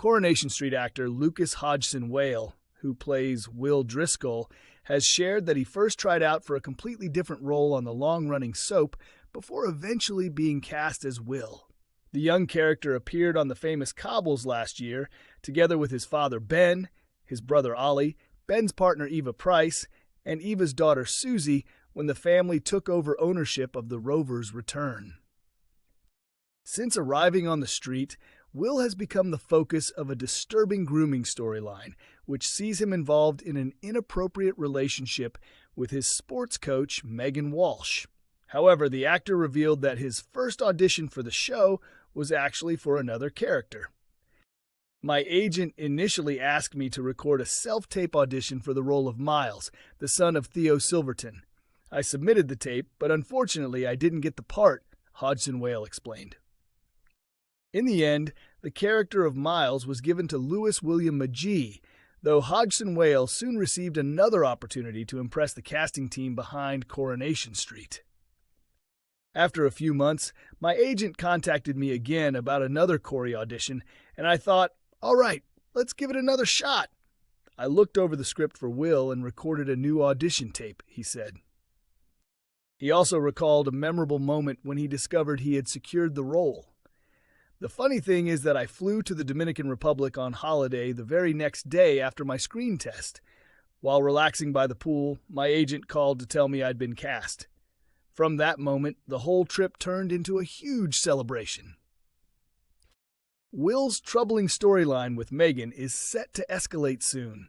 Coronation Street actor Lucas Hodgson-Wale, who plays Will Driscoll, has shared that he first tried out for a completely different role on the long-running soap before eventually being cast as Will. The young character appeared on the famous Cobbles last year, together with his father Ben, his brother Ollie, Ben's partner Eva Price, and Eva's daughter Susie when the family took over ownership of the Rover's return. Since arriving on the street, Will has become the focus of a disturbing grooming storyline, which sees him involved in an inappropriate relationship with his sports coach, Megan Walsh. However, the actor revealed that his first audition for the show was actually for another character. My agent initially asked me to record a self-tape audition for the role of Miles, the son of Theo Silverton. I submitted the tape, but unfortunately I didn't get the part, Hodgson-Wale explained. In the end, the character of Miles was given to Louis William Magee, though Hodgson-Wale soon received another opportunity to impress the casting team behind Coronation Street. After a few months, my agent contacted me again about another Corrie audition, and I thought, all right, let's give it another shot. I looked over the script for Will and recorded a new audition tape, he said. He also recalled a memorable moment when he discovered he had secured the role. The funny thing is that I flew to the Dominican Republic on holiday the very next day after my screen test. While relaxing by the pool, my agent called to tell me I'd been cast. From that moment, the whole trip turned into a huge celebration. Will's troubling storyline with Megan is set to escalate soon.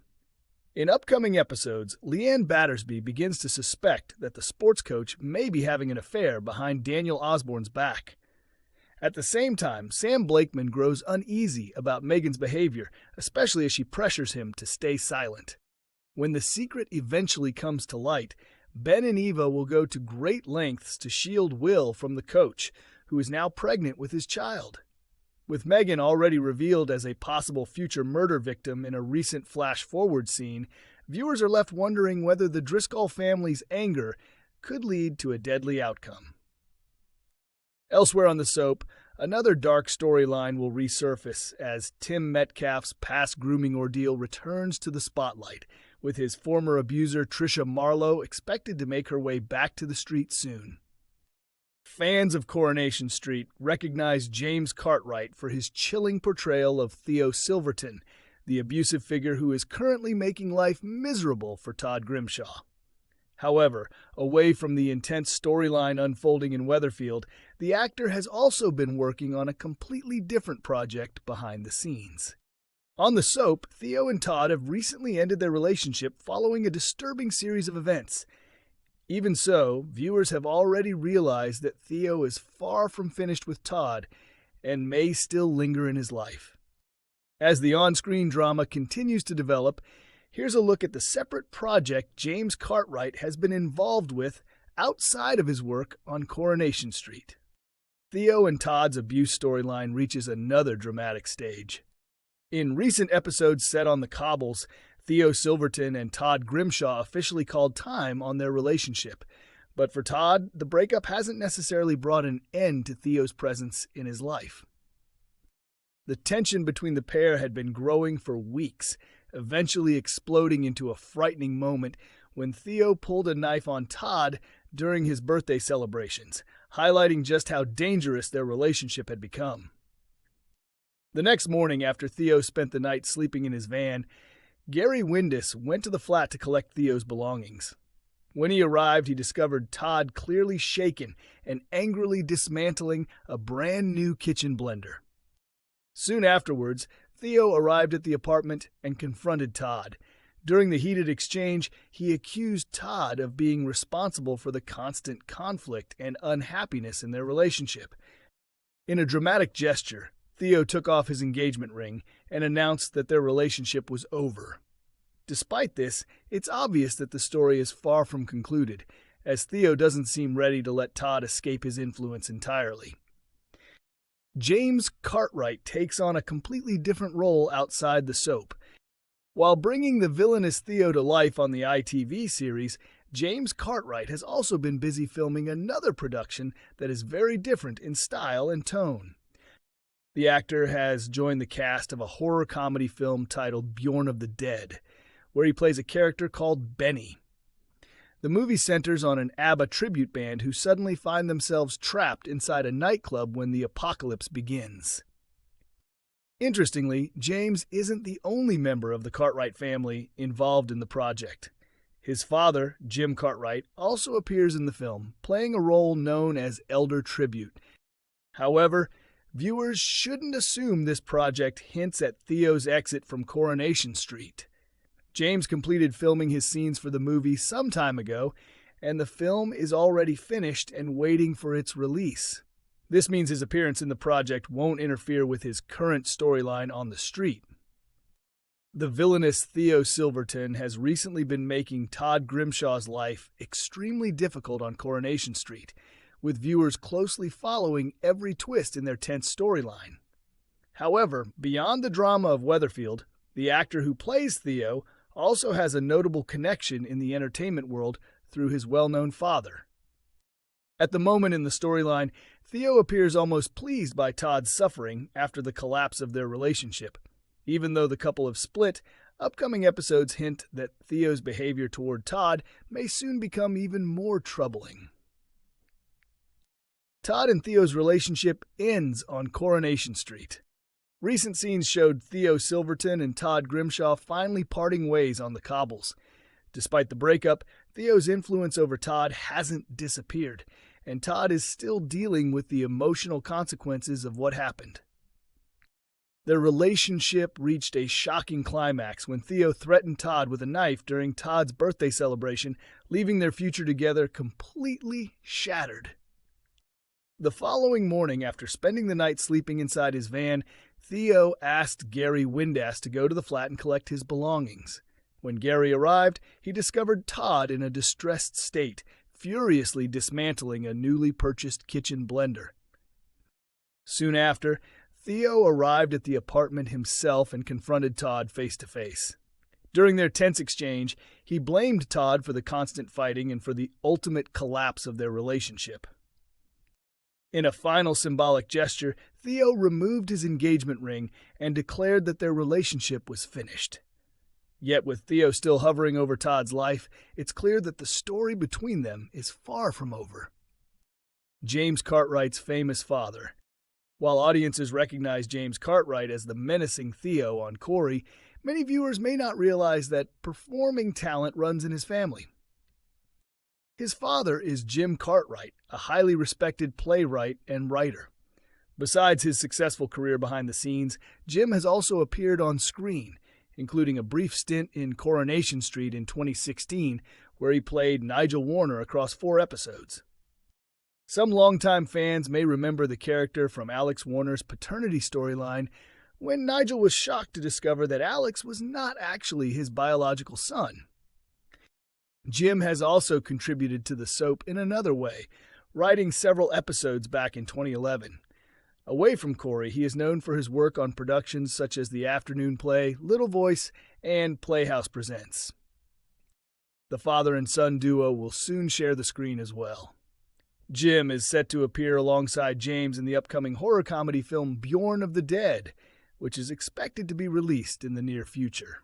In upcoming episodes, Leanne Battersby begins to suspect that the sports coach may be having an affair behind Daniel Osborne's back. At the same time, Sam Blakeman grows uneasy about Megan's behavior, especially as she pressures him to stay silent. When the secret eventually comes to light, Ben and Eva will go to great lengths to shield Will from the coach, who is now pregnant with his child. With Megan already revealed as a possible future murder victim in a recent flash-forward scene, viewers are left wondering whether the Driscoll family's anger could lead to a deadly outcome. Elsewhere on the soap, another dark storyline will resurface as Tim Metcalf's past grooming ordeal returns to the spotlight, with his former abuser Tricia Marlowe expected to make her way back to the street soon. Fans of Coronation Street recognize James Cartwright for his chilling portrayal of Theo Silverton, the abusive figure who is currently making life miserable for Todd Grimshaw. However, away from the intense storyline unfolding in Weatherfield, the actor has also been working on a completely different project behind the scenes. On the soap, Theo and Todd have recently ended their relationship following a disturbing series of events. Even so, viewers have already realized that Theo is far from finished with Todd and may still linger in his life. As the on-screen drama continues to develop, here's a look at the separate project James Cartwright has been involved with outside of his work on Coronation Street. Theo and Todd's abuse storyline reaches another dramatic stage. In recent episodes set on the Cobbles, Theo Silverton and Todd Grimshaw officially called time on their relationship. But for Todd, the breakup hasn't necessarily brought an end to Theo's presence in his life. The tension between the pair had been growing for weeks, eventually exploding into a frightening moment when Theo pulled a knife on Todd during his birthday celebrations, highlighting just how dangerous their relationship had become. The next morning, after Theo spent the night sleeping in his van, Gary Windus went to the flat to collect Theo's belongings. When he arrived, he discovered Todd clearly shaken and angrily dismantling a brand new kitchen blender. Soon afterwards, Theo arrived at the apartment and confronted Todd. During the heated exchange, he accused Todd of being responsible for the constant conflict and unhappiness in their relationship. In a dramatic gesture, Theo took off his engagement ring and announced that their relationship was over. Despite this, it's obvious that the story is far from concluded, as Theo doesn't seem ready to let Todd escape his influence entirely. James Cartwright takes on a completely different role outside the soap. While bringing the villainous Theo to life on the ITV series, James Cartwright has also been busy filming another production that is very different in style and tone. The actor has joined the cast of a horror comedy film titled Bjorn of the Dead, where he plays a character called Benny. The movie centers on an ABBA tribute band who suddenly find themselves trapped inside a nightclub when the apocalypse begins. Interestingly, James isn't the only member of the Cartwright family involved in the project. His father, Jim Cartwright, also appears in the film, playing a role known as Elder Tribute. However, viewers shouldn't assume this project hints at Theo's exit from Coronation Street. James completed filming his scenes for the movie some time ago, and the film is already finished and waiting for its release. This means his appearance in the project won't interfere with his current storyline on the street. The villainous Theo Silverton has recently been making Todd Grimshaw's life extremely difficult on Coronation Street, with viewers closely following every twist in their tense storyline. However, beyond the drama of Weatherfield, the actor who plays Theo also has a notable connection in the entertainment world through his well-known father. At the moment in the storyline, Theo appears almost pleased by Todd's suffering after the collapse of their relationship. Even though the couple have split, upcoming episodes hint that Theo's behavior toward Todd may soon become even more troubling. Todd and Theo's relationship ends on Coronation Street. Recent scenes showed Theo Silverton and Todd Grimshaw finally parting ways on the cobbles. Despite the breakup, Theo's influence over Todd hasn't disappeared, and Todd is still dealing with the emotional consequences of what happened. Their relationship reached a shocking climax when Theo threatened Todd with a knife during Todd's birthday celebration, leaving their future together completely shattered. The following morning, after spending the night sleeping inside his van, Theo asked Gary Windass to go to the flat and collect his belongings. When Gary arrived, he discovered Todd in a distressed state, furiously dismantling a newly purchased kitchen blender. Soon after, Theo arrived at the apartment himself and confronted Todd face to face. During their tense exchange, he blamed Todd for the constant fighting and for the ultimate collapse of their relationship. In a final symbolic gesture, Theo removed his engagement ring and declared that their relationship was finished. Yet with Theo still hovering over Todd's life, it's clear that the story between them is far from over. James Cartwright's famous father. While audiences recognize James Cartwright as the menacing Theo on Corrie, many viewers may not realize that performing talent runs in his family. His father is Jim Cartwright, a highly respected playwright and writer. Besides his successful career behind the scenes, Jim has also appeared on screen, including a brief stint in Coronation Street in 2016, where he played Nigel Warner across 4 episodes. Some longtime fans may remember the character from Alex Warner's paternity storyline, when Nigel was shocked to discover that Alex was not actually his biological son. Jim has also contributed to the soap in another way, writing several episodes back in 2011. Away from Corrie, he is known for his work on productions such as the afternoon play Little Voice and Playhouse Presents. The father and son duo will soon share the screen as well. Jim is set to appear alongside James in the upcoming horror comedy film Bjorn of the Dead, which is expected to be released in the near future.